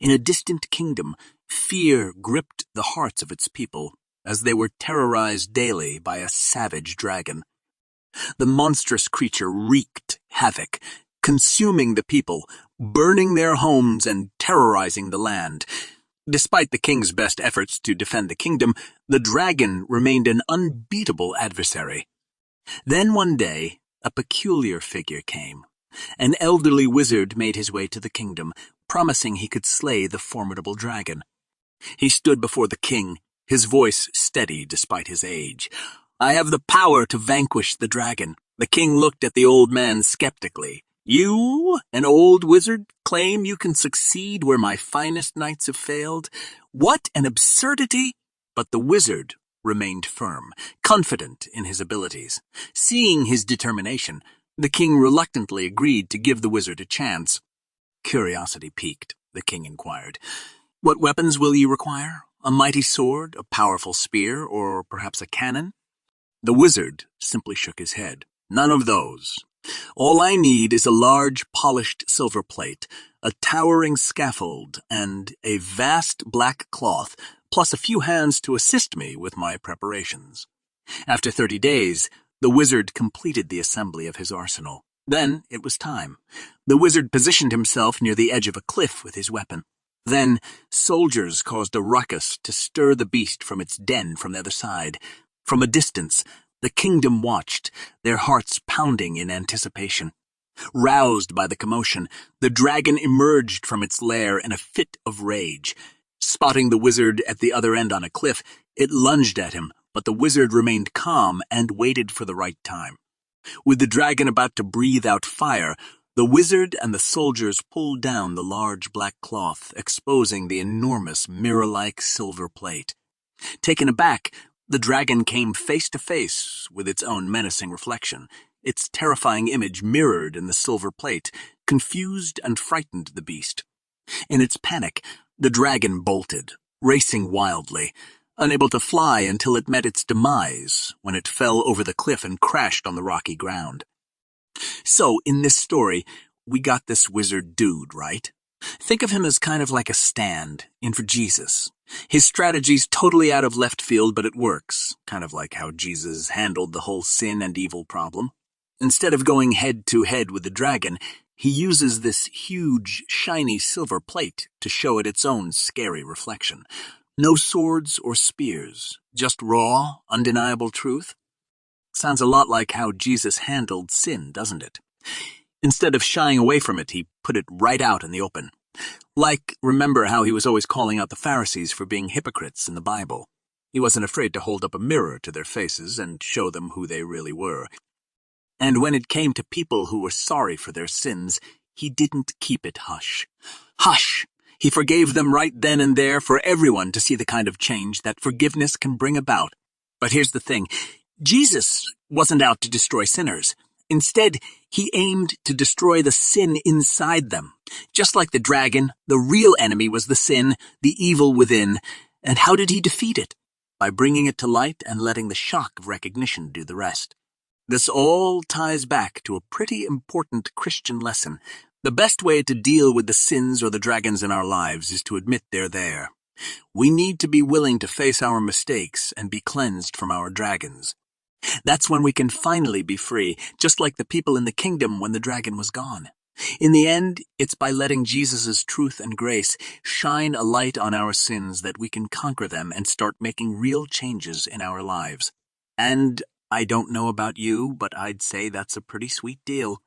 In a distant kingdom, fear gripped the hearts of its people as they were terrorized daily by a savage dragon. The monstrous creature wreaked havoc, consuming the people, burning their homes and terrorizing the land. Despite the king's best efforts to defend the kingdom, the dragon remained an unbeatable adversary. Then one day, a peculiar figure came. An elderly wizard made his way to the kingdom, promising he could slay the formidable dragon. He stood before the king, his voice steady despite his age. "I have the power to vanquish the dragon." The king looked at the old man skeptically. "You, an old wizard, claim you can succeed where my finest knights have failed? What an absurdity!" But the wizard remained firm, confident in his abilities. Seeing his determination, the king reluctantly agreed to give the wizard a chance. Curiosity piqued, the king inquired. "What weapons will you require? A mighty sword, a powerful spear, or perhaps a cannon?" The wizard simply shook his head. "None of those. All I need is a large polished silver plate, a towering scaffold, and a vast black cloth, plus a few hands to assist me with my preparations." After 30 days, the wizard completed the assembly of his arsenal. Then it was time. The wizard positioned himself near the edge of a cliff with his weapon. Then soldiers caused a ruckus to stir the beast from its den from the other side. From a distance, the kingdom watched, their hearts pounding in anticipation. Roused by the commotion, the dragon emerged from its lair in a fit of rage. Spotting the wizard at the other end on a cliff, it lunged at him, but the wizard remained calm and waited for the right time. With the dragon about to breathe out fire, the wizard and the soldiers pulled down the large black cloth, exposing the enormous mirror-like silver plate. Taken aback, the dragon came face to face with its own menacing reflection, its terrifying image mirrored in the silver plate, confused and frightened the beast. In its panic, the dragon bolted, racing wildly, unable to fly until it met its demise, when it fell over the cliff and crashed on the rocky ground. So, in this story, we got this wizard dude, right? Think of him as kind of like a stand in for Jesus. His strategy's totally out of left field, but it works, kind of like how Jesus handled the whole sin and evil problem. Instead of going head-to-head with the dragon, he uses this huge, shiny silver plate to show it its own scary reflection. No swords or spears, just raw, undeniable truth. Sounds a lot like how Jesus handled sin, doesn't it? Instead of shying away from it, he put it right out in the open. Like, remember how he was always calling out the Pharisees for being hypocrites in the Bible. He wasn't afraid to hold up a mirror to their faces and show them who they really were. And when it came to people who were sorry for their sins, he didn't keep it hush. Hush! He forgave them right then and there for everyone to see the kind of change that forgiveness can bring about. But here's the thing. Jesus wasn't out to destroy sinners. Instead, he aimed to destroy the sin inside them. Just like the dragon, the real enemy was the sin, the evil within. And how did he defeat it? By bringing it to light and letting the shock of recognition do the rest. This all ties back to a pretty important Christian lesson. The best way to deal with the sins or the dragons in our lives is to admit they're there. We need to be willing to face our mistakes and be cleansed from our dragons. That's when we can finally be free, just like the people in the kingdom when the dragon was gone. In the end, it's by letting Jesus' truth and grace shine a light on our sins that we can conquer them and start making real changes in our lives. And I don't know about you, but I'd say that's a pretty sweet deal.